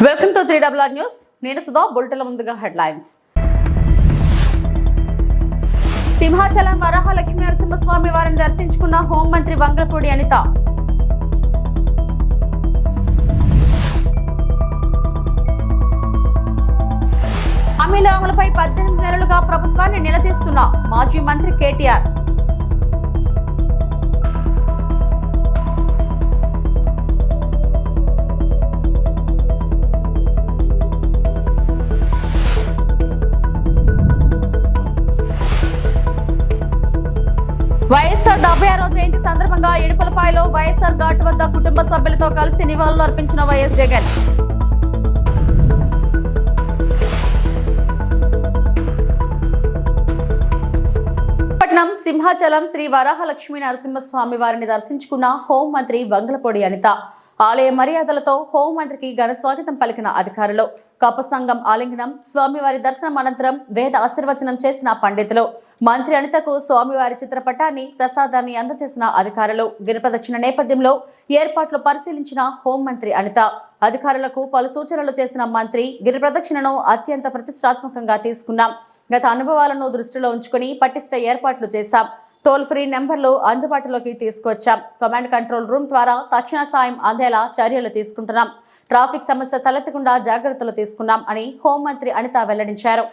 Welcome to 3WR news. నేను సుధా. బులెటిన్ల ముందుగా headlines. Simhachalam వరాహ లక్ష్మీ నరసింహస్వామి వారిని దర్శించుకున్న హోంమంత్రి వంగలపూడి అనిత. హామీల అమలుపై 18 నెలలుగా ప్రభుత్వాన్ని నిలదీస్తున్న మాజీ మంత్రి కేటీఆర్. వైఎస్ఆర్ 76వ జయంతి సందర్భంగా ఇడుపులపాయలో వైఎస్ఆర్ ఘాట్ వద్ద కుటుంబ సభ్యులతో కలిసి నివాళులు అర్పించిన వైఎస్ జగన్. పట్నం సింహాచలం శ్రీ వరాహ లక్ష్మీ నరసింహస్వామి వారిని దర్శించుకున్న హోంమంత్రి వంగలపూడి అనిత. ఆలయ మర్యాదలతో హోంమంత్రికి ఘన స్వాగతం పలికిన అధికారులు. కప సంఘం ఆలింగనం, స్వామివారి దర్శనం అనంతరం వేద ఆశీర్వచనం చేసిన పండితులు. మంత్రి అనితకు స్వామివారి చిత్రపటాన్ని, ప్రసాదాన్ని అందజేసిన అధికారులు. గిరి ప్రదక్షిణ నేపథ్యంలో ఏర్పాట్లు పరిశీలించిన హోంమంత్రి అనిత. అధికారులకు పలు సూచనలు చేసిన మంత్రి, గిరి ప్రదక్షిణను అత్యంత ప్రతిష్టాత్మకంగా తీసుకున్నాం. గత అనుభవాలను దృష్టిలో ఉంచుకుని పటిష్ట ఏర్పాట్లు చేశాం. టోల్ ఫ్రీ నెంబర్లు అందుబాటులోకి తీసుకొచ్చాం. కమాండ్ కంట్రోల్ రూమ్ ద్వారా తక్షణ సాయం అందేలా చర్యలు తీసుకుంటున్నాం. ట్రాఫిక్ సమస్య తలెత్తకుండా జాగ్రత్తలు తీసుకున్నాం అని హోంమంత్రి అనిత వెల్లడించారు.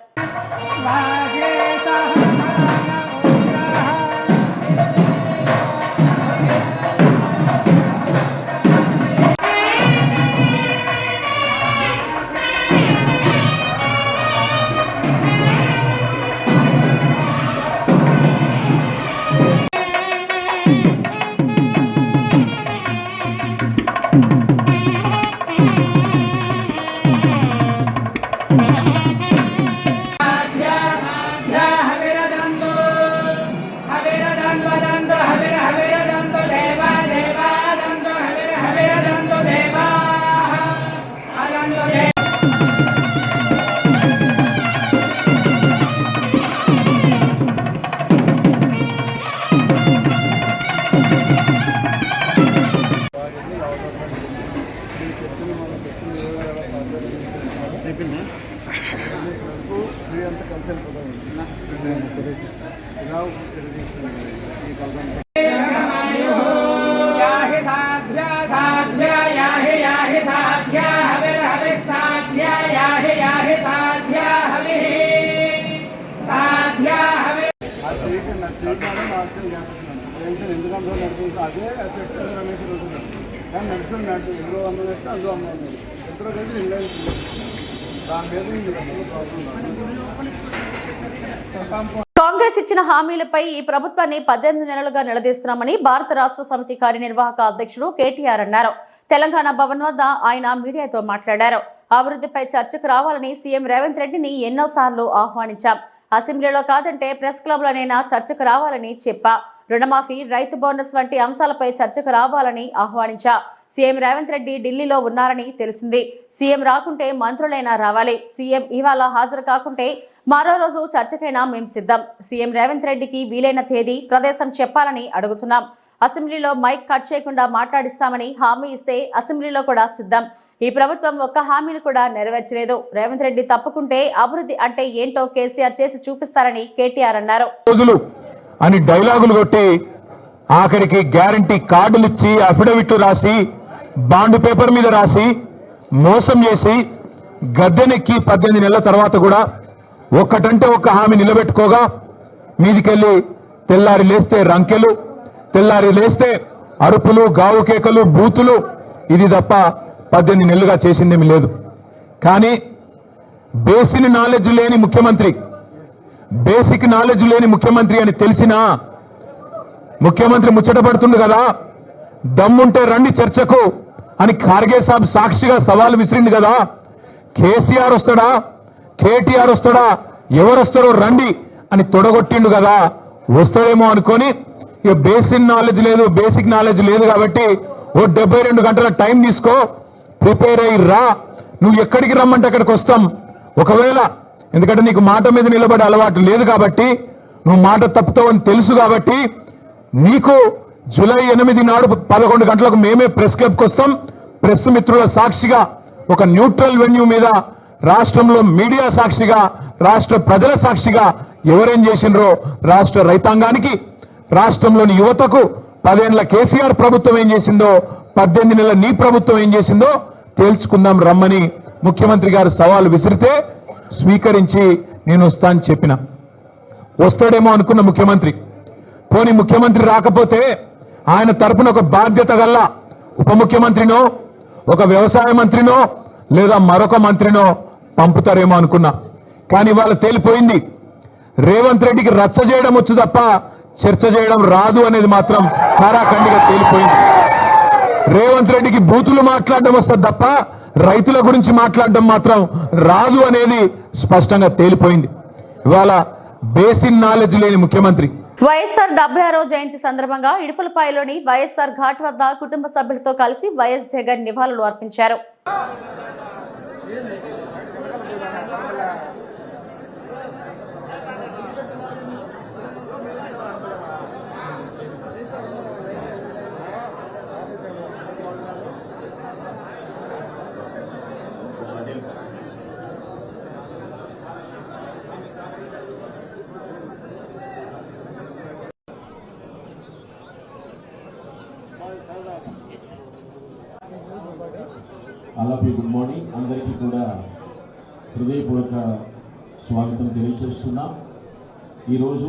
కాంగ్రెస్ ఇచ్చిన హామీలపై ఈ ప్రభుత్వాన్ని 18 నెలలుగా నిలదీస్తున్నామని భారత రాష్ట్ర సమితి కార్యనిర్వాహక అధ్యక్షుడు కేటీఆర్ అన్నారు. తెలంగాణ భవన్ వద్ద ఆయన మీడియాతో మాట్లాడారు. అభివృద్ధిపై చర్చకు రావాలని సీఎం రేవంత్ రెడ్డిని ఎన్నోసార్లు ఆహ్వానించాం. అసెంబ్లీలో కాదంటే ప్రెస్ క్లబ్ లోనైనా చర్చకు రావాలని చెప్పా. రుణమాఫీ, రైతు బోనస్ వంటి అంశాలపై చర్చకు రావాలని ఆహ్వానించా. సీఎం రేవంత్ రెడ్డి ఢిల్లీలో ఉన్నారని తెలిసింది. సీఎం రాకుంటే మంత్రులైనా రావాలి. సీఎం ఇవాళ హాజరు కాకుంటే మరో రోజు చర్చకైనా మేం సిద్ధం. సీఎం రేవంత్ రెడ్డికి వీలైన తేదీ, ప్రదేశం చెప్పాలని అడుగుతున్నాం. అసెంబ్లీలో మైక్ కట్ చేయకుండా మాట్లాడిస్తామని హామీ ఇస్తే అసెంబ్లీలో కూడా సిద్ధం. ఈ ప్రభుత్వం ఒక్క హామీని కూడా నెరవేర్చలేదు. రేవంత్ రెడ్డి తప్పుకుంటే అభివృద్ధి అంటే ఏంటో కేసీఆర్ చేసి చూపిస్తారని కేటీఆర్ అన్నారు. అని డైలాగులు కొట్టి ఆఖరికి గ్యారంటీ కార్డులు ఇచ్చి, అఫిడవిట్లు రాసి, బాండ్ పేపర్ మీద రాసి మోసం చేసి గద్దెనెక్కి 18 నెలల తర్వాత కూడా ఒక్కటంటే ఒక్క హామీ నిలబెట్టుకోగా మీదికెళ్ళి తెల్లారి లేస్తే రంకెలు, తెల్లారి లేస్తే అరుపులు, గావు కేకలు, బూతులు. ఇది తప్ప 18 నెలలుగా చేసిందేమీ లేదు. కానీ బేసిక్ నాలెడ్జ్ లేని ముఖ్యమంత్రి అని తెలిసినా ముఖ్యమంత్రి ముచ్చటపడుతుంది కదా, దమ్ముంటే రండి చర్చకు అని ఖార్గే సాబ్ సాక్షిగా సవాల్ విసిరింది కదా. కేసీఆర్ వస్తాడా, కేటీఆర్ వస్తాడా, ఎవరు వస్తారో రండి అని తొడగొట్టిండు కదా. వస్తాడేమో అనుకొని ఇక బేసిక్ నాలెడ్జ్ లేదు కాబట్టి ఓ 72 గంటల టైం తీసుకో, ప్రిపేర్ అయ్యి రా, నువ్వు ఎక్కడికి రమ్మంటే అక్కడికి వస్తాం. ఒకవేళ ఎందుకంటే నీకు మాట మీద నిలబడే అలవాటు లేదు కాబట్టి, నువ్వు మాట తప్పుతావని తెలుసు కాబట్టి, నీకు జూలై 8 నాడు 11 గంటలకు మేమే ప్రెస్ క్లబ్కి వస్తాం. ప్రెస్ మిత్రుల సాక్షిగా ఒక న్యూట్రల్ వెన్యూ మీద రాష్ట్రంలో మీడియా సాక్షిగా, రాష్ట్ర ప్రజల సాక్షిగా ఎవరేం చేసినరో రాష్ట్ర రైతాంగానికి, రాష్ట్రంలోని యువతకు 10 ఏళ్ల కేసీఆర్ ప్రభుత్వం ఏం చేసిందో, 18 నెలల నీ ప్రభుత్వం ఏం చేసిందో తేల్చుకుందాం రమ్మని ముఖ్యమంత్రి గారు సవాల్ విసిరితే స్వీకరించి నేను వస్తానని చెప్పిన. వస్తాడేమో అనుకున్న ముఖ్యమంత్రి. పోనీ ముఖ్యమంత్రి రాకపోతే ఆయన తరపున ఒక బాధ్యత గల్ల ఉప ముఖ్యమంత్రినో, ఒక వ్యవసాయ మంత్రినో, లేదా మరొక మంత్రినో పంపుతారేమో అనుకున్నా. కానీ ఇవాళ తేలిపోయింది, రేవంత్ రెడ్డికి రచ్చ చేయడం వచ్చు తప్ప చర్చ చేయడం రాదు అనేది మాత్రం కారాఖండిగా తేలిపోయింది. రేవంత్ రెడ్డికి బూతులు మాట్లాడడం వస్తుంది తప్ప రైతుల గురించి మాట్లాడడం మాత్రం రాదు అనేది స్పష్టంగా తేలిపోయింది. ఇవాళ బేసిక్ నాలెడ్జ్ లేని ముఖ్యమంత్రి. వైఎస్ఆర్ 76వ జయంతి సందర్భంగా ఇడుపులపాయలోని వైఎస్ఆర్ ఘాట్ వద్ద కుటుంబ సభ్యులతో కలిసి వైఎస్ జగన్ నివాళులు అర్పించారు. అలాగే గుడ్ మార్నింగ్, అందరికీ కూడా హృదయపూర్వక స్వాగతం తెలియజేస్తున్నా. ఈరోజు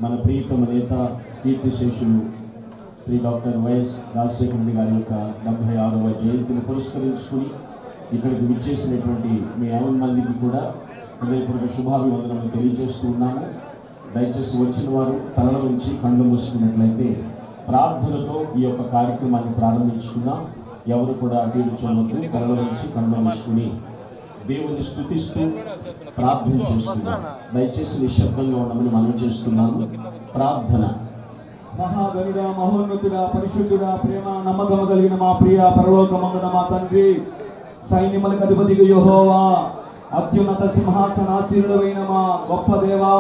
మన ప్రియతమ నేత కీర్తిశేషులు శ్రీ డాక్టర్ వైఎస్ రాజశేఖర రెడ్డి గారి యొక్క 76వ జయంతిని పురస్కరించుకుని ఇక్కడికి విచ్చేసినటువంటి మీ 50 మందికి కూడా హృదయపూర్వక శుభాభివందనలు తెలియజేస్తూ ఉన్నాము. దయచేసి వచ్చిన వారు తలల నుంచి కళ్ళు మూసుకున్నట్లయితే ప్రార్థనతో ఈ యొక్క కార్యక్రమాన్ని ప్రారంభించుకున్నాం. ఎవరు కూడా అటు ఇటు చూడవద్దు, కళ్ళ నుంచి కళ్ళు మూసుకుని దేవుని స్తుతిస్తూ ప్రార్థన చేస్తున్నాం. దయచేసి నిశ్శబ్దంగా ఉండమని మనం చేస్తున్నాము. ప్రార్థన. మహాగణుడా, మహోన్నతుడా, పరిశుద్ధుడా, ప్రేమ నమ్మకం కలిగిన మా ప్రియ పరలోకమందున మా తండ్రి, సైన్యములకు అధిపతిగా యెహోవా, అత్యున్నత సింహాసనాసీనుడైన మా గొప్ప దేవా,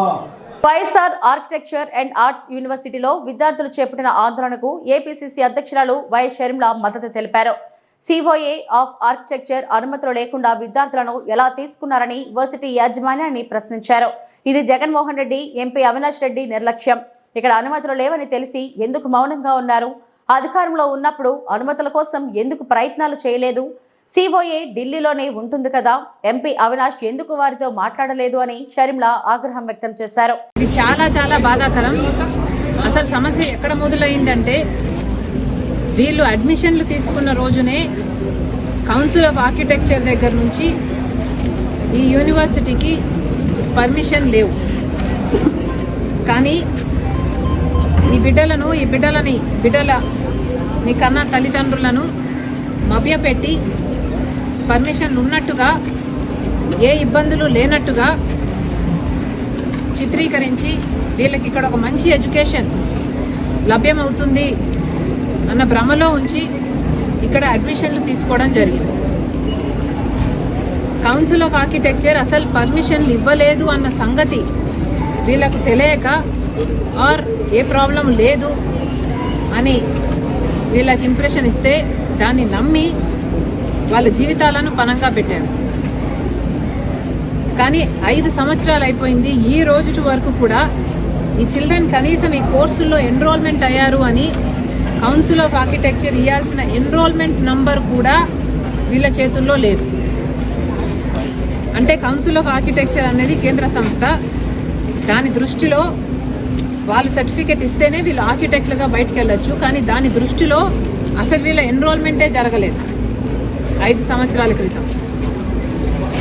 వైఎస్ఆర్ ఆర్కిటెక్చర్ అండ్ ఆర్ట్స్ యూనివర్సిటీలో విద్యార్థులు చేపట్టిన ఆందోళనకు ఏపీసీసీ అధ్యక్షురాలు వైఎస్ షర్మిల మద్దతు తెలిపారు. సిఓఏ ఆఫ్ ఆర్కిటెక్చర్ అనుమతులు లేకుండా విద్యార్థులను ఎలా తీసుకున్నారని యూనివర్సిటీ యాజమాన్యాన్ని ప్రశ్నించారు. ఇది జగన్మోహన్ రెడ్డి, ఎంపీ అవినాష్ రెడ్డి నిర్లక్ష్యం. ఇక్కడ అనుమతులు లేవని తెలిసి ఎందుకు మౌనంగా ఉన్నారు? అధికారంలో ఉన్నప్పుడు అనుమతుల కోసం ఎందుకు ప్రయత్నాలు చేయలేదు? సిఓఏ ఢిల్లీలోనే ఉంటుంది కదా, ఎంపీ అవినాష్ ఎందుకు వారితో మాట్లాడలేదు అని షర్మిల ఆగ్రహం వ్యక్తం చేశారు. ఇది చాలా చాలా బాధాకరం. అసలు సమస్య ఎక్కడ మొదలైందంటే, వీళ్ళు అడ్మిషన్లు తీసుకున్న రోజునే కౌన్సిల్ ఆఫ్ ఆర్కిటెక్చర్ దగ్గర నుంచి ఈ యూనివర్సిటీకి పర్మిషన్ లేవు. కానీ ఈ బిడ్డలని కన్నా తల్లిదండ్రులను మభ్యపెట్టి పర్మిషన్లు ఉన్నట్టుగా, ఏ ఇబ్బందులు లేనట్టుగా చిత్రీకరించి వీళ్ళకి ఇక్కడ ఒక మంచి ఎడ్యుకేషన్ లభ్యమవుతుంది అన్న భ్రమలో ఉంచి ఇక్కడ అడ్మిషన్లు తీసుకోవడం జరిగింది. కౌన్సిల్ ఆఫ్ ఆర్కిటెక్చర్ అసలు పర్మిషన్లు ఇవ్వలేదు అన్న సంగతి వీళ్ళకు తెలియక, ఆర్ ఏ ప్రాబ్లం లేదు అని వీళ్ళకి ఇంప్రెషన్ ఇస్తే దాన్ని నమ్మి వాళ్ళ జీవితాలను పణంగా పెట్టారు. కానీ 5 సంవత్సరాలు అయిపోయింది. ఈ రోజు వరకు కూడా ఈ చిల్డ్రన్ కనీసం ఈ కోర్సుల్లో ఎన్రోల్మెంట్ అయ్యారు అని కౌన్సిల్ ఆఫ్ ఆర్కిటెక్చర్ ఇవ్వాల్సిన ఎన్రోల్మెంట్ నంబర్ కూడా వీళ్ళ చేతుల్లో లేదు. అంటే కౌన్సిల్ ఆఫ్ ఆర్కిటెక్చర్ అనేది కేంద్ర సంస్థ. దాని దృష్టిలో వాళ్ళు సర్టిఫికెట్ ఇస్తేనే వీళ్ళు ఆర్కిటెక్ట్లుగా బయటకు వెళ్ళొచ్చు. కానీ దాని దృష్టిలో అసలు వీళ్ళ ఎన్రోల్మెంటే జరగలేదు 5 సంవత్సరాల క్రితం.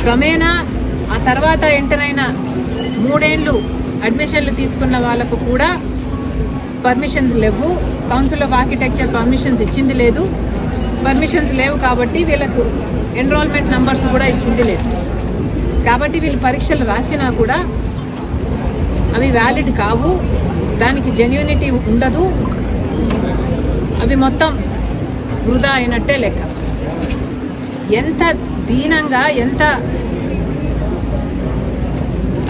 క్రమేణా ఆ తర్వాత ఎంటర్ అయిన 3 ఏళ్లు అడ్మిషన్లు తీసుకున్న వాళ్ళకు కూడా పర్మిషన్స్ లేవు. కౌన్సిల్ ఆఫ్ ఆర్కిటెక్చర్ పర్మిషన్స్ ఇచ్చింది లేదు. పర్మిషన్స్ లేవు కాబట్టి వీళ్ళకు ఎన్రోల్మెంట్ నంబర్స్ కూడా ఇచ్చింది లేదు. కాబట్టి వీళ్ళు పరీక్షలు రాసినా కూడా అవి వ్యాలిడ్ కావు, దానికి జెన్యూనిటీ ఉండదు, అవి మొత్తం వృధా అయినట్టే లెక్క. ఎంత దీనంగా, ఎంత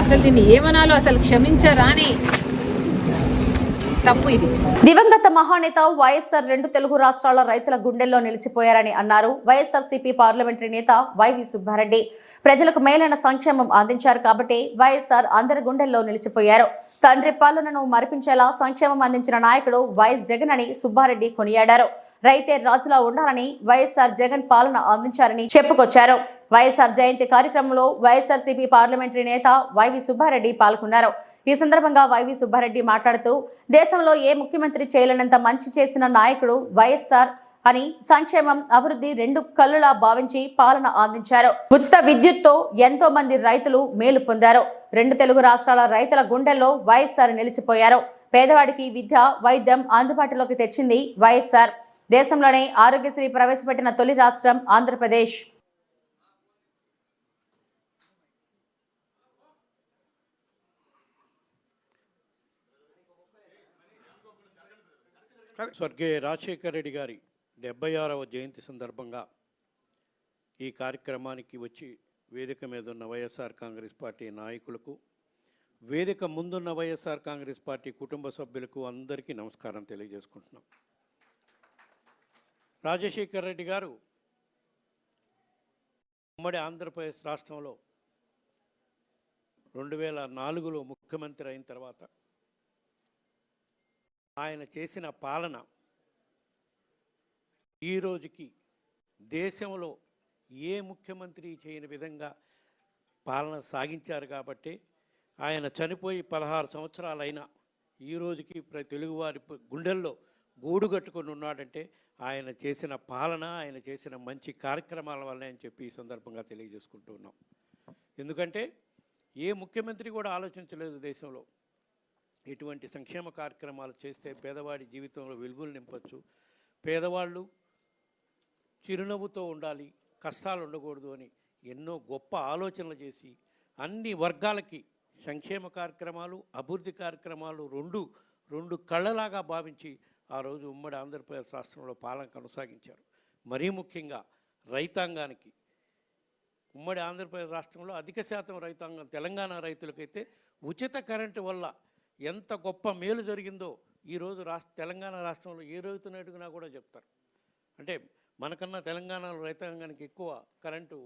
అసలు దీన్ని ఏమనాలో అసలు క్షమించరాని తప్పు ఇది. దివంగత మహానేత వైఎస్ఆర్ 2 తెలుగు రాష్ట్రాల రైతుల గుండెల్లో నిలిచిపోయారని అన్నారు వైఎస్ఆర్సీపీ పార్లమెంటరీ నేత వైవి సుబ్బారెడ్డి. ప్రజలకు మేలైన సంక్షేమం అందించారు కాబట్టి వైఎస్ఆర్ అందరి గుండెల్లో నిలిచిపోయారు. తండ్రి పాలనను మరిపించేలా సంక్షేమం అందించిన నాయకుడు వైఎస్ జగన్ అని సుబ్బారెడ్డి కొనియాడారు. రైతే రాజులా ఉండాలని వైఎస్ఆర్ జగన్ పాలన అందించారని చెప్పుకొచ్చారు. వైఎస్ఆర్ జయంతి కార్యక్రమంలో వైఎస్ఆర్సీపీ పార్లమెంటరీ నేత వైవి సుబ్బారెడ్డి పాల్గొన్నారు. ఈ సందర్భంగా వైవి సుబ్బారెడ్డి మాట్లాడుతూ దేశంలో ఏ ముఖ్యమంత్రి చేయలేనంత మంచి చేసిన నాయకుడు వైఎస్ఆర్ అని సంక్షేమం అభివృద్ధి 2 కళ్ళులా భావించి పాలన అందించారు. ఉచిత విద్యుత్తో ఎంతో మంది రైతులు మేలు పొందారు. 2 తెలుగు రాష్ట్రాల రైతుల గుండెల్లో వైఎస్ఆర్ నిలిచిపోయారు. పేదవాడికి విద్య వైద్యం అందుబాటులోకి తెచ్చింది వైఎస్ఆర్. దేశంలోనే ఆరోగ్యశ్రీ ప్రవేశపెట్టిన తొలి రాష్ట్రం ఆంధ్రప్రదేశ్. స్వర్గీయ రాజశేఖర రెడ్డి గారి 76వ జయంతి సందర్భంగా ఈ కార్యక్రమానికి వచ్చి వేదిక మీద ఉన్న వైఎస్ఆర్ కాంగ్రెస్ పార్టీ నాయకులకు, వేదిక ముందున్న వైఎస్ఆర్ కాంగ్రెస్ పార్టీ కుటుంబ సభ్యులకు అందరికీ నమస్కారం తెలియజేసుకుంటున్నాం. రాజశేఖర రెడ్డి గారు ఉమ్మడి ఆంధ్రప్రదేశ్ రాష్ట్రంలో 2004లో ముఖ్యమంత్రి అయిన తర్వాత ఆయన చేసిన పాలన ఈ రోజుకి దేశంలో ఏ ముఖ్యమంత్రి చేయని విధంగా పాలన సాగించారు. కాబట్టి ఆయన చనిపోయి 16 సంవత్సరాలైనా ఈ రోజుకి తెలుగువారి గుండెల్లో గూడు కట్టుకొని ఉన్నాడంటే ఆయన చేసిన పాలన, ఆయన చేసిన మంచి కార్యక్రమాల వల్లే అని చెప్పి ఈ సందర్భంగా తెలియజేసుకుంటూ ఉన్నాం. ఎందుకంటే ఏ ముఖ్యమంత్రి కూడా ఆలోచించలేదు దేశంలో ఇటువంటి సంక్షేమ కార్యక్రమాలు చేస్తే పేదవాడి జీవితంలో వెలుగులు నింపచ్చు, పేదవాళ్ళు చిరునవ్వుతో ఉండాలి, కష్టాలు ఉండకూడదు అని ఎన్నో గొప్ప ఆలోచనలు చేసి అన్ని వర్గాలకి సంక్షేమ కార్యక్రమాలు, అభివృద్ధి కార్యక్రమాలు రెండు కళ్ళలాగా భావించి ఆ రోజు ఉమ్మడి ఆంధ్రప్రదేశ్ రాష్ట్రంలో పాలన కొనసాగించారు. మరీ ముఖ్యంగా రైతాంగానికి, ఉమ్మడి ఆంధ్రప్రదేశ్ రాష్ట్రంలో అధిక శాతం రైతాంగం తెలంగాణ రైతులకైతే ఉచిత కరెంటు వల్ల ఎంత గొప్ప మేలు జరిగిందో ఈరోజు తెలంగాణ రాష్ట్రంలో ఏ రైతు నాటుకున్నా కూడా చెప్తారు. అంటే మనకన్నా తెలంగాణలో రైతాంగానికి ఎక్కువ కరెంటు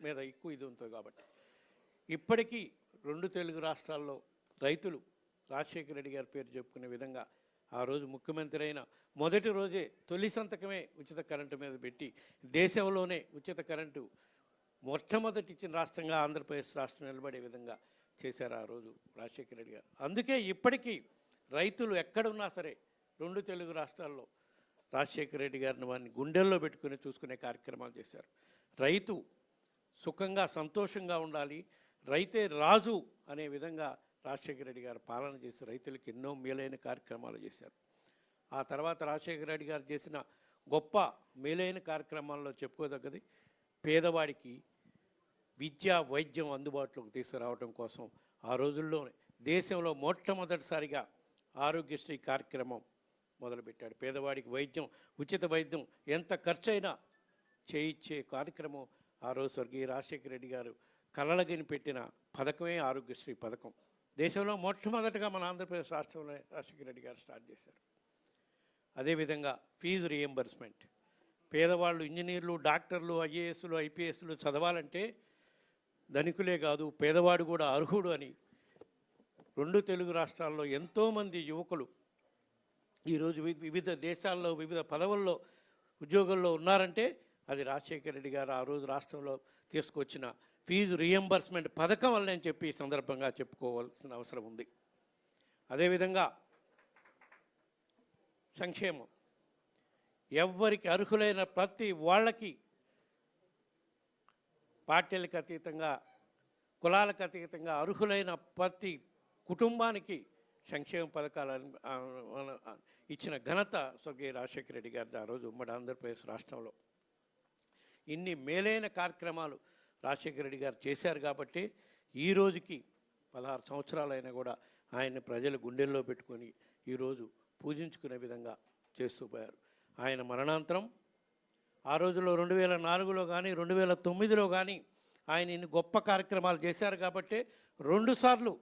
మీద ఎక్కువ ఇది ఉంటుంది. కాబట్టి ఇప్పటికీ 2 తెలుగు రాష్ట్రాల్లో రైతులు రాజశేఖర రెడ్డి గారి పేరు చెప్పుకునే విధంగా ఆ రోజు ముఖ్యమంత్రి అయిన మొదటి రోజే తొలి సంతకమే ఉచిత కరెంటు మీద పెట్టి దేశంలోనే ఉచిత కరెంటు మొట్టమొదటి ఇచ్చిన రాష్ట్రంగా ఆంధ్రప్రదేశ్ రాష్ట్రం నిలబడే విధంగా చేశారు ఆ రోజు రాజశేఖర రెడ్డి గారు. అందుకే ఇప్పటికీ రైతులు ఎక్కడున్నా సరే 2 తెలుగు రాష్ట్రాల్లో రాజశేఖర రెడ్డి గారిని వారిని గుండెల్లో పెట్టుకుని చూసుకునే కార్యక్రమాలు చేశారు. రైతు సుఖంగా సంతోషంగా ఉండాలి, రైతే రాజు అనే విధంగా రాజశేఖర రెడ్డి గారు పాలన చేసి రైతులకు ఎన్నో మేలైన కార్యక్రమాలు చేశారు. ఆ తర్వాత రాజశేఖర రెడ్డి గారు చేసిన గొప్ప మేలైన కార్యక్రమాల్లో చెప్పుకోదగ్గది పేదవాడికి విద్య వైద్యం అందుబాటులోకి తీసుకురావడం కోసం ఆ రోజుల్లోనే దేశంలో మొట్టమొదటిసారిగా ఆరోగ్యశ్రీ కార్యక్రమం మొదలుపెట్టాడు. పేదవాడికి వైద్యం, ఉచిత వైద్యం ఎంత ఖర్చైనా చేయించే కార్యక్రమం ఆ రోజు స్వర్గీయ రాజశేఖర రెడ్డి గారు కలలగిని పెట్టిన పథకమే ఆరోగ్యశ్రీ పథకం. దేశంలో మొట్టమొదటిగా మన ఆంధ్రప్రదేశ్ రాష్ట్రంలో రాజశేఖర రెడ్డి గారు స్టార్ట్ చేశారు. అదేవిధంగా ఫీజు రియంబర్స్మెంట్, పేదవాళ్ళు ఇంజనీర్లు, డాక్టర్లు, ఐఏఎస్లు, ఐపీఎస్లు చదవాలంటే ధనికులే కాదు పేదవాడు కూడా అర్హుడు అని 2 తెలుగు రాష్ట్రాల్లో ఎంతోమంది యువకులు ఈరోజు వివిధ దేశాల్లో వివిధ పదవుల్లో ఉద్యోగాల్లో ఉన్నారంటే అది రాజశేఖర రెడ్డి గారు ఆ రోజు రాష్ట్రంలో తీసుకొచ్చిన ఫీజు రియంబర్స్మెంట్ పథకం వల్లనే అని చెప్పి ఈ సందర్భంగా చెప్పుకోవాల్సిన అవసరం ఉంది. అదేవిధంగా సంక్షేమం, ఎవ్వరికి అర్హులైన ప్రతి వాళ్ళకి పార్టీలకు అతీతంగా, కులాలకు అతీతంగా అర్హులైన ప్రతి కుటుంబానికి సంక్షేమ పథకాలు ఇచ్చిన ఘనత స్వర్గీయ రాజశేఖర రెడ్డి గారిది ఆ రోజు ఉమ్మడి ఆంధ్రప్రదేశ్ రాష్ట్రంలో. ఇన్ని మేలైన కార్యక్రమాలు రాజశేఖర రెడ్డి గారు చేశారు కాబట్టి ఈ రోజుకి 16 సంవత్సరాలైనా కూడా ఆయన్ని ప్రజలు గుండెల్లో పెట్టుకొని ఈరోజు పూజించుకునే విధంగా చేస్తూ పోయారు. ఆయన మరణాంతరం ఆ రోజుల్లో 2004లో కానీ 2009లో కానీ ఆయన ఇన్ని గొప్ప కార్యక్రమాలు చేశారు కాబట్టి 2 సార్లు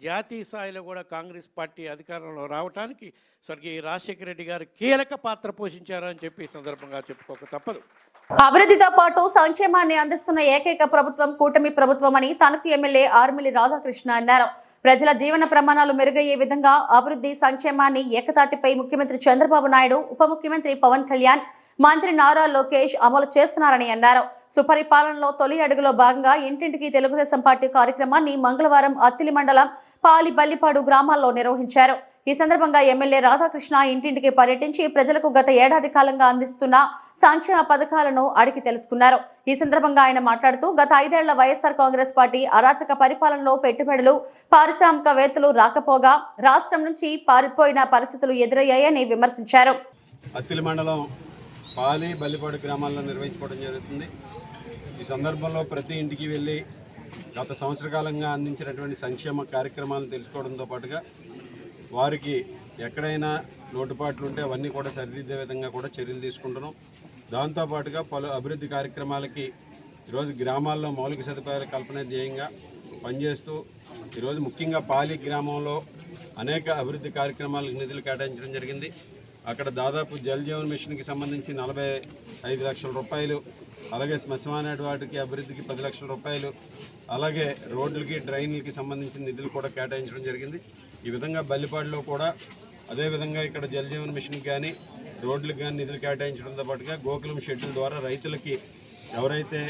జాతీయ స్థాయిలో కూడా కాంగ్రెస్ పార్టీ అధికారంలో రావడానికి స్వర్గీయ రాజశేఖర రెడ్డి గారు కీలక పాత్ర పోషించారు అని చెప్పి ఈ సందర్భంగా చెప్పుకోక తప్పదు. అభివృద్ధితో పాటు సంక్షేమాన్ని అందిస్తున్న ఏకైక ప్రభుత్వం కూటమి ప్రభుత్వం అని తణుకు ఎమ్మెల్యే ఆర్మిల్లి రాధాకృష్ణ అన్నారు. ప్రజల జీవన ప్రమాణాలు మెరుగయ్యే విధంగా అభివృద్ధి సంక్షేమాన్ని ఏకతాటిపై ముఖ్యమంత్రి చంద్రబాబు నాయుడు, ఉప ముఖ్యమంత్రి పవన్ కళ్యాణ్, మంత్రి నారా లోకేష్ అమలు చేస్తున్నారని అన్నారు. సుపరిపాలనలో తొలి అడుగులో భాగంగా ఇంటింటికి తెలుగుదేశం పార్టీ కార్యక్రమాన్ని మంగళవారం అత్తిలి మండలం పాలిబల్లిపాడు గ్రామాల్లో నిర్వహించారు. ఈ సందర్భంగా ఎమ్మెల్యే రాధాకృష్ణ ఇంటింటికి పర్యటించి ప్రజలకు గత ఏడాది కాలంగా అందిస్తున్న సంక్షేమ పథకాలను అడిగి తెలుసుకున్నారు. ఈ సందర్భంగా ఆయన మాట్లాడుతూ గత 5 ఏళ్ల వైఎస్ఆర్ కాంగ్రెస్ పార్టీ అరాచక పరిపాలనలో పెట్టుబడులు, పారిశ్రామికవేత్తలు రాకపోగా రాష్ట్రం నుంచి పారిపోయిన పరిస్థితులు ఎదురయ్యాయని విమర్శించారు. అత్తిలి మండలం పాలి బల్లిపాడు గ్రామాల్లో నిర్వహించుకోవడం జరుగుతుంది. ఈ సందర్భంలో ప్రతి ఇంటికి వెళ్ళి గత సంవత్సర కాలంగా అందించినటువంటి సంక్షేమ కార్యక్రమాలను తెలుసుకోవడంతో పాటుగా వారికి ఎక్కడైనా లోటుపాట్లు ఉంటే అవన్నీ కూడా సరిదిద్దే విధంగా కూడా చర్యలు తీసుకుంటున్నాం. దాంతోపాటుగా పలు అభివృద్ధి కార్యక్రమాలకి ఈరోజు గ్రామాల్లో మౌలిక సదుపాయాల కల్పన ధ్యేయంగా పనిచేస్తూ ఈరోజు ముఖ్యంగా పాలి గ్రామంలో అనేక అభివృద్ధి కార్యక్రమాలకు నిధులు కేటాయించడం జరిగింది. అక్కడ దాదాపు జల్ జీవన్ మిషన్కి సంబంధించి 45 లక్షల రూపాయలు, అలాగే శ్మశాన వాటికి అభివృద్ధికి 10 లక్షల రూపాయలు, అలాగే రోడ్లకి డ్రైన్లకి సంబంధించిన నిధులు కూడా కేటాయించడం జరిగింది. ఈ విధంగా బల్లిపాడులో కూడా అదేవిధంగా ఇక్కడ జల్ జీవన్ మిషన్కి కానీ రోడ్లకు కానీ నిధులు కేటాయించడంతో పాటుగా గోకులం షెడ్యూల్ ద్వారా రైతులకి ఎవరైతే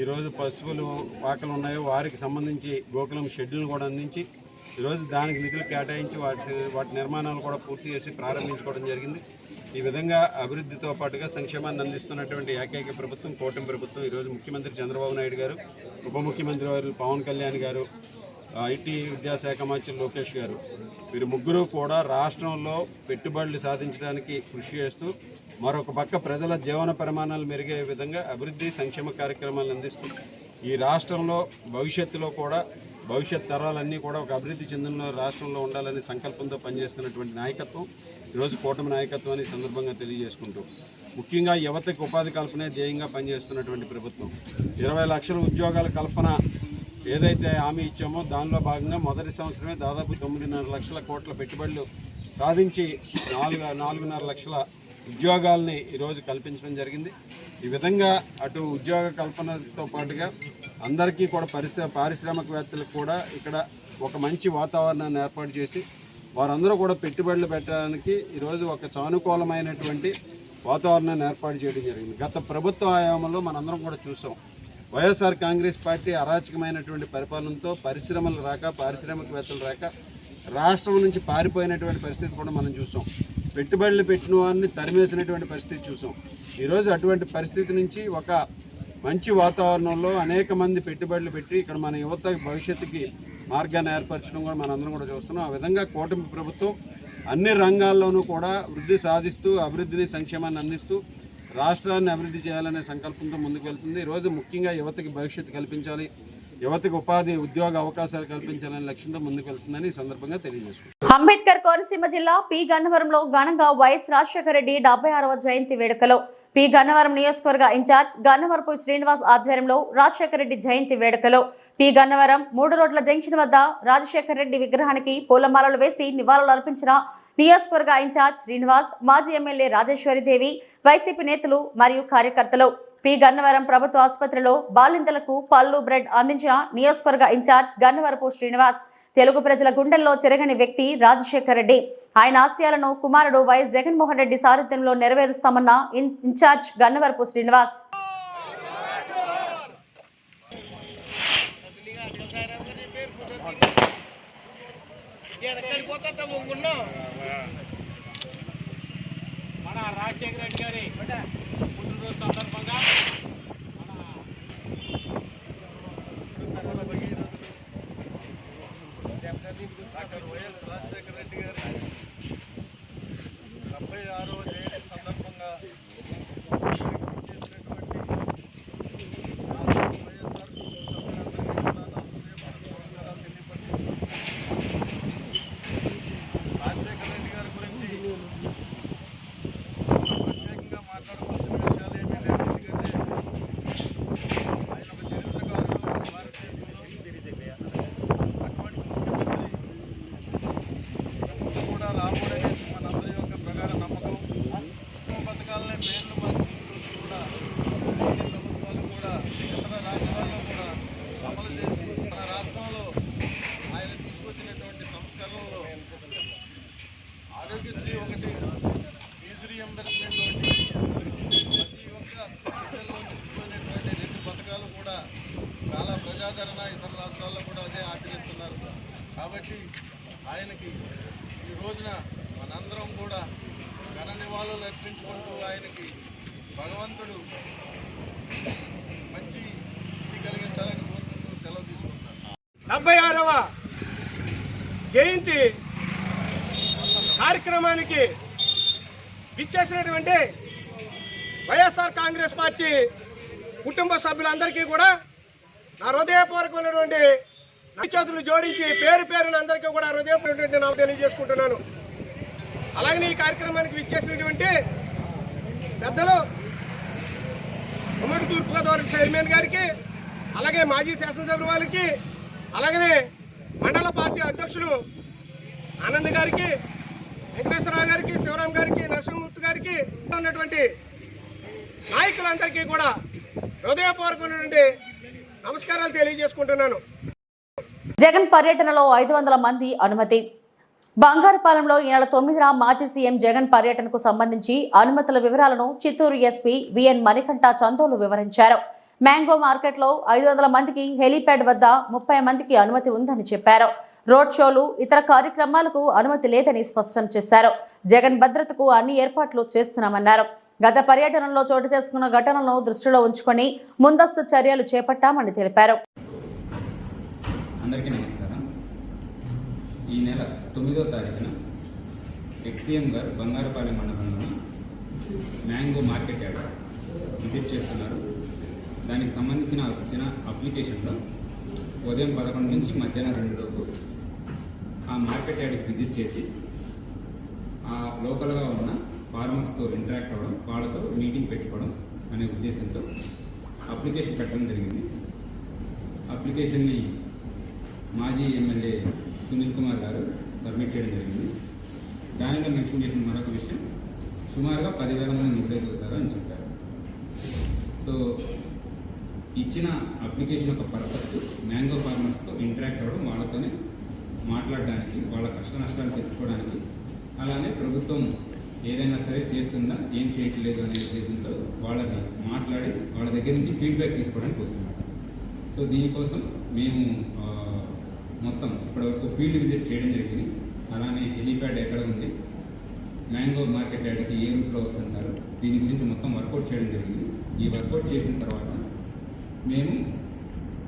ఈరోజు పశువులు పాకలు ఉన్నాయో వారికి సంబంధించి గోకులం షెడ్యూల్ని కూడా అందించి ఈరోజు దానికి నిధులు కేటాయించి వాటి నిర్మాణాలు కూడా పూర్తి చేసి ప్రారంభించుకోవడం జరిగింది. ఈ విధంగా అభివృద్ధితో పాటుగా సంక్షేమాన్ని అందిస్తున్నటువంటి ఏకైక ప్రభుత్వం కూటమి ప్రభుత్వం. ఈరోజు ముఖ్యమంత్రి చంద్రబాబు నాయుడు గారు, ఉప ముఖ్యమంత్రి వారు పవన్ కళ్యాణ్ గారు, ఐటీ విద్యాశాఖ మంత్రి లోకేష్ గారు, వీరు ముగ్గురు కూడా రాష్ట్రంలో పెట్టుబడులు సాధించడానికి కృషి చేస్తూ మరొక పక్క ప్రజల జీవన ప్రమాణాలు మెరుగే విధంగా అభివృద్ధి సంక్షేమ కార్యక్రమాలను అందిస్తూ ఈ రాష్ట్రంలో భవిష్యత్తులో కూడా భవిష్యత్ తరాలన్నీ కూడా ఒక అభివృద్ధి చెందిన రాష్ట్రంలో ఉండాలనే సంకల్పంతో పనిచేస్తున్నటువంటి నాయకత్వం ఈరోజు కూటమి నాయకత్వాన్ని సందర్భంగా తెలియజేసుకుంటూ ముఖ్యంగా యువతకు ఉపాధి కల్పనే ధ్యేయంగా పనిచేస్తున్నటువంటి ప్రభుత్వం 20 లక్షల ఉద్యోగాల కల్పన ఏదైతే హామీ ఇచ్చామో దానిలో భాగంగా మొదటి సంవత్సరమే దాదాపు 9.5 లక్షల కోట్ల పెట్టుబడులు సాధించి 4.5 లక్షల ఉద్యోగాల్ని ఈరోజు కల్పించడం జరిగింది. ఈ విధంగా అటు ఉద్యోగ కల్పనతో పాటుగా అందరికీ కూడా పారిశ్రామికవేత్తలకు కూడా ఇక్కడ ఒక మంచి వాతావరణాన్ని ఏర్పాటు చేసి వారందరూ కూడా పెట్టుబడులు పెట్టడానికి ఈరోజు ఒక సానుకూలమైనటువంటి వాతావరణాన్ని ఏర్పాటు చేయడం జరిగింది. గత ప్రభుత్వ హయాంలో మనందరం కూడా చూసాం. వైఎస్ఆర్ కాంగ్రెస్ పార్టీ అరాచకమైనటువంటి పరిపాలనతో పరిశ్రమలు రాక, పారిశ్రామికవేత్తలు రాక రాష్ట్రం నుంచి పారిపోయినటువంటి పరిస్థితి కూడా మనం చూసాం. పెట్టుబడులు పెట్టిన వారిని తరిమేసినటువంటి పరిస్థితి చూసాం. ఈరోజు అటువంటి పరిస్థితి నుంచి ఒక మంచి వాతావరణంలో అనేక మంది పెట్టుబడులు పెట్టి ఇక్కడ మన యువత భవిష్యత్తుకి మార్గాన్ని ఏర్పరచడం కూడా మనందరం కూడా చూస్తున్నాం. ఆ విధంగా కూటమి ప్రభుత్వం అన్ని రంగాల్లోనూ కూడా వృద్ధి సాధిస్తూ అభివృద్ధిని సంక్షేమాన్ని అందిస్తూ రాష్ట్రాన్ని అభివృద్ధి చేయాలనే సంకల్పంతో ముందుకు వెళ్తుంది. ఈరోజు ముఖ్యంగా యువతకి భవిష్యత్తు కల్పించాలి, యువతకు ఉపాధి ఉద్యోగ అవకాశాలు కల్పించాలనే లక్ష్యంతో ముందుకు వెళ్తుందని ఈ సందర్భంగా తెలియజేసుకుంటాం. అంబేద్కర్ కోనసీమ జిల్లా పి గన్నవరంలో ఘనంగా వైఎస్ రాజశేఖర రెడ్డి 76వ జయంతి వేడుకలో పి గన్నవరం నియోజకవర్గ ఇన్ఛార్జ్ గన్నవరపు శ్రీనివాస్ ఆధ్వర్యంలో రాజశేఖర రెడ్డి జయంతి వేడుకలో పి గన్నవరం 3 రోడ్ల జంక్షన్ వద్ద రాజశేఖర రెడ్డి విగ్రహానికి పూలమాలలు వేసి నివాళులు అర్పించిన నియోజకవర్గ ఇన్ఛార్జ్ శ్రీనివాస్, మాజీ ఎమ్మెల్యే రాజేశ్వరిదేవి, వైసీపీ నేతలు మరియు కార్యకర్తలు. పి గన్నవరం ప్రభుత్వ ఆసుపత్రిలో బాలింతలకు పళ్ళు, బ్రెడ్ అందించిన నియోజకవర్గ ఇన్ఛార్జ్ గన్నవరపు శ్రీనివాస్. తెలుగు ప్రజల గుండెల్లో చెరగని వ్యక్తి రాజశేఖర రెడ్డి. ఆయన ఆశయాలను కుమారుడు వైఎస్ జగన్మోహన్ రెడ్డి సారథ్యంలో నెరవేరుస్తామన్న ఇన్ఛార్జ్ గన్నవరపు శ్రీనివాస్. మన రాజశేఖర రెడ్డి గారి పుట్టినరోజు సందర్భంగా డాక్టర్ వైఎస్ రాజశేఖర రెడ్డి గారి 76వ జయంతి సందర్భంగా రాజశేఖర రెడ్డి గారి గురించి ప్రత్యేకంగా మాట్లాడవలసిన విషయాలు ఏమీ లేదు. ఎందుకంటే ప్రజాదరణ ఇతర రాష్ట్రాల్లో కూడా అదే ఆచరిస్తున్నారు. కాబట్టి ఆయనకి ఈ రోజున మనందరం కూడా ఘన నివాళులు అర్పించుకుంటూ ఆయనకి భగవంతుడు మంచి ఇది కలిగించాలని కోరుకుంటూ సెలవు తీసుకుంటాను. 76వ జయంతి కార్యక్రమానికి ఇచ్చేసినటువంటి వైఎస్ఆర్ కాంగ్రెస్ పార్టీ కుటుంబ సభ్యులందరికీ కూడా నా హృదయపూర్వకమైనటువంటి చేతులు జోడించి పేరు పేరున అందరికీ కూడా హృదయపూర్వకమైనటువంటి నాకు తెలియజేసుకుంటున్నాను. అలాగే ఈ కార్యక్రమానికి విచ్చేసినటువంటి పెద్దలు ఉమ్మడి తూర్పుగోదావరి చైర్మన్ గారికి, అలాగే మాజీ శాసనసభ్యుల వారికి, అలాగనే మండల పార్టీ అధ్యక్షులు ఆనంద్ గారికి, వెంకటేశ్వరరావు గారికి, శివరాం గారికి, నరసింహమూర్తి గారికి ఉన్నటువంటి నాయకులందరికీ కూడా హృదయపూర్వకమైనటువంటి నమస్కారాలు తెలియజేసుకుంటున్నాను. జగన్ పర్యటనలో 500 మంది అనుమతి. బంగారుపాలెంలో ఈ నెల 9న మాజీ సీఎం జగన్ పర్యటనకు సంబంధించి అనుమతుల వివరాలను చిత్తూరు ఎస్పీ విఎన్ మణికంఠ చందోలు వివరించారు. మ్యాంగో మార్కెట్లో 500 మందికి హెలీప్యాడ్ వద్ద 30 మందికి అనుమతి ఉందని చెప్పారు. రోడ్ షోలు, ఇతర కార్యక్రమాలకు అనుమతి లేదని స్పష్టం చేశారు. జగన్ భద్రతకు అన్ని ఏర్పాట్లు చేస్తున్నామన్నారు. గత పర్యటనలో చోటు చేసుకున్న ఘటనలను దృష్టిలో ఉంచుకొని ముందస్తు చర్యలు చేపట్టామని తెలిపారు. అందరికీ నమస్కారం. ఈ నెల 9వ తారీఖున ఎక్సీఎం గారు బంగారుపాలెం మండలంలోని మ్యాంగో మార్కెట్ యార్డ్ విజిట్ చేస్తున్నారు. దానికి సంబంధించిన వచ్చిన అప్లికేషన్లో ఉదయం 11 నుంచి మధ్యాహ్నం 2 లోపు ఆ మార్కెట్ యార్డ్కి విజిట్ చేసి ఆ లోకల్గా ఉన్న ఫార్మర్స్తో ఇంటరాక్ట్ అవ్వడం, వాళ్ళతో మీటింగ్ పెట్టుకోవడం అనే ఉద్దేశంతో అప్లికేషన్ పెట్టడం జరిగింది. అప్లికేషన్ని మాజీ ఎమ్మెల్యే సునీల్ కుమార్ గారు సబ్మిట్ చేయడం జరిగింది. దానిలో మెన్షన్ చేసిన మరొక విషయం, సుమారుగా 10,000 మంది నిరుద్యోగుతారు అని చెప్పారు. సో ఇచ్చిన అప్లికేషన్ యొక్క పర్పస్ మ్యాంగో ఫార్మర్స్తో ఇంటరాక్ట్ అవ్వడం, వాళ్ళతోనే మాట్లాడడానికి, వాళ్ళ కష్ట నష్టాలు తెలుసుకోవడానికి, అలానే ప్రభుత్వం ఏదైనా సరే చేస్తుందా, ఏం చేయట్లేదు అనే ఉద్దేశంతో వాళ్ళని మాట్లాడి వాళ్ళ దగ్గర నుంచి ఫీడ్బ్యాక్ తీసుకోవడానికి వస్తున్నారు. సో దీనికోసం మేము మొత్తం ఇప్పటివరకు ఫీల్డ్ విజిట్ చేయడం జరిగింది. అలానే హెలీప్యాడ్ ఎక్కడ ఉంది, మ్యాంగో మార్కెట్ యార్డ్కి ఏ రూట్లో వస్తుంటారు, దీని గురించి మొత్తం వర్కౌట్ చేయడం జరిగింది. ఈ వర్కౌట్ చేసిన తర్వాత మేము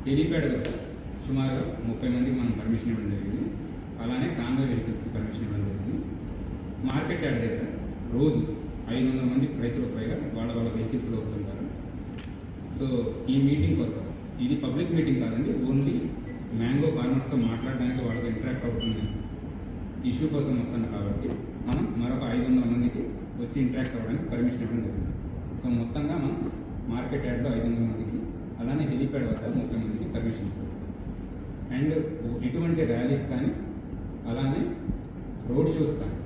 హెలీప్యాడ్ వద్ద సుమారుగా 30 మందికి మనం పర్మిషన్ ఇవ్వడం జరిగింది. అలానే కాన్వాయ్ వెహికల్స్కి పర్మిషన్ ఇవ్వడం జరిగింది. మార్కెట్ యార్డ్ దగ్గర రోజు 500 మంది రైతులకు పైగా వాళ్ళ వెహికల్స్లో వస్తుంటారు. సో ఈ మీటింగ్ కొరకు, ఇది పబ్లిక్ మీటింగ్ కాదండి, ఓన్లీ మ్యాంగో ఫార్మర్స్తో మాట్లాడడానికి, వాళ్ళతో ఇంటరాక్ట్ అవుతున్న ఇష్యూ కోసం వస్తున్నాం కాబట్టి మనం మరొక 500 మందికి వచ్చి ఇంటరాక్ట్ అవ్వడానికి పర్మిషన్ ఇవ్వడం జరిగింది. సో మొత్తంగా మనం మార్కెట్ యార్డ్లో 500 మందికి, అలానే హెలీప్యాడ్ వద్ద 30 మందికి పర్మిషన్ ఇస్తాం. అండ్ ఎటువంటి ర్యాలీస్ కానీ అలానే రోడ్ షోస్ కానీ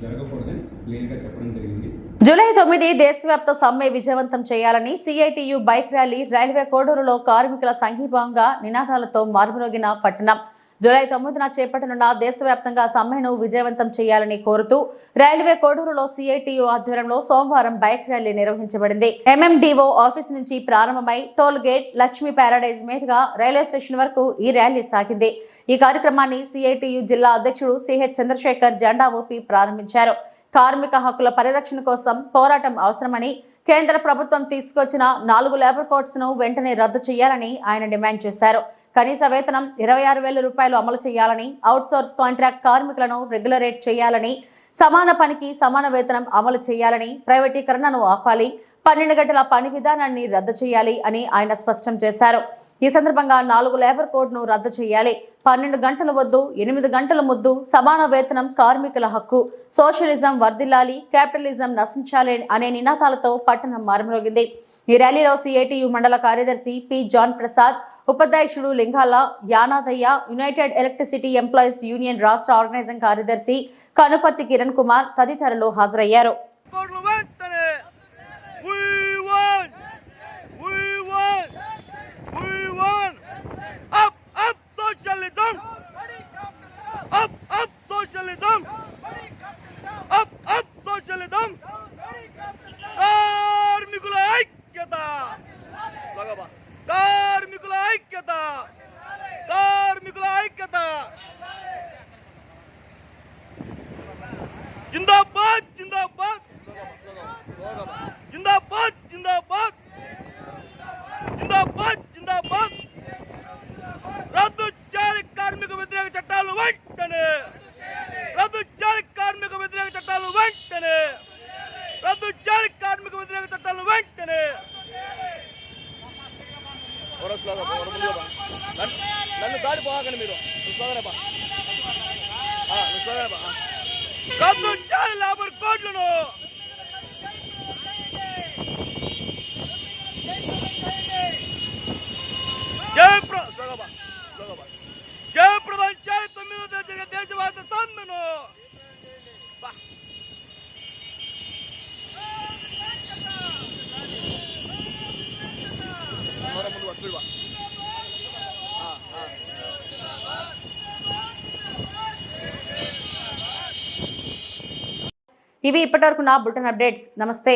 జరగకూడదని క్లియర్గా చెప్పడం జరిగింది. జూలై 9 దేశవ్యాప్త సమ్మె విజయవంతం చేయాలని సిఐటియు బైక్ ర్యాలీ రైల్వే కోడూరులో కార్మికుల సంఘీభావంగా నినాదాలతో మారుమోగిన పట్టణం. జూలై 9న చేపట్టనున్న దేశవ్యాప్తంగా సమ్మెను విజయవంతం చేయాలని కోరుతూ రైల్వే కోడూరులో సిఐటియు ఆధ్వర్యంలో సోమవారం బైక్ ర్యాలీ నిర్వహించబడింది. ఎంఎండిఓ ఆఫీస్ నుంచి ప్రారంభమై టోల్ గేట్, లక్ష్మీ ప్యారడైజ్ మీదుగా రైల్వే స్టేషన్ వరకు ఈ ర్యాలీ సాగింది. ఈ కార్యక్రమాన్ని సిఐటియు జిల్లా అధ్యక్షుడు సిహెచ్ చంద్రశేఖర్ జెండా ఊపి ప్రారంభించారు. కార్మిక హక్కుల పరిరక్షణ కోసం పోరాటం అవసరమని, కేంద్ర ప్రభుత్వం తీసుకొచ్చిన 4 లేబర్ కోడ్స్ ను వెంటనే రద్దు చేయాలని ఆయన డిమాండ్ చేశారు. కనీస వేతనం 26,000 రూపాయలు అమలు చేయాలని, అవుట్సోర్స్ కాంట్రాక్ట్ కార్మికులను రెగ్యులరేట్ చేయాలని, సమాన పనికి సమాన వేతనం అమలు చేయాలని, ప్రైవేటీకరణను ఆపాలి, 12 గంటల పని విధానాన్ని రద్దు చేయాలి అని ఆయన స్పష్టం చేశారు. ఈ సందర్భంగా 4 లేబర్ కోడ్ను రద్దు చేయాలి, 12 గంటలు వద్దు, 8 గంటల ముద్దు, సమాన వేతనం కార్మికుల హక్కు, సోషలిజం వర్ధిల్లాలి, క్యాపిటలిజం నశించాలి అనే నినాదాలతో పట్టణం మారుమోగింది. ఈ ర్యాలీలో సిఐటియు మండల కార్యదర్శి పి జాన్ ప్రసాద్, ఉపాధ్యక్షుడు Lingala Yanadayya, united electricity employees union రాష్ట్ర ఆర్గనైజింగ్ కార్యదర్శి కనుపర్తి కిరణ్ కుమార్ తదితరులు హాజరయ్యారు. కార్మికుల ఐక్యత ఐక్యత జిందాబాద్ జిందాబాద్ జిందాబాద్ జిందాబాద్ జిందాబాద్ జిందాబాద్ రద్దు చేయాలి కార్మిక వ్యతిరేక చట్టాలు వెంటనే రద్దు చేయాలి కార్మిక వ్యతిరేక చట్టాలు వెంటనే రద్దు చేయాలి కార్మిక వ్యతిరేక చట్టాలు వెంటనే నన్ను దాడి పోగానే మీరు రద్దు చేయాలి లేబర్ కోడ్లను జయప్రదం చేయాలి 9వ తేదీ దేశవ్యాప్త సమ్మెను ఇవి ఇప్పటివరకు నా బులెటిన్ అప్డేట్స్. నమస్తే.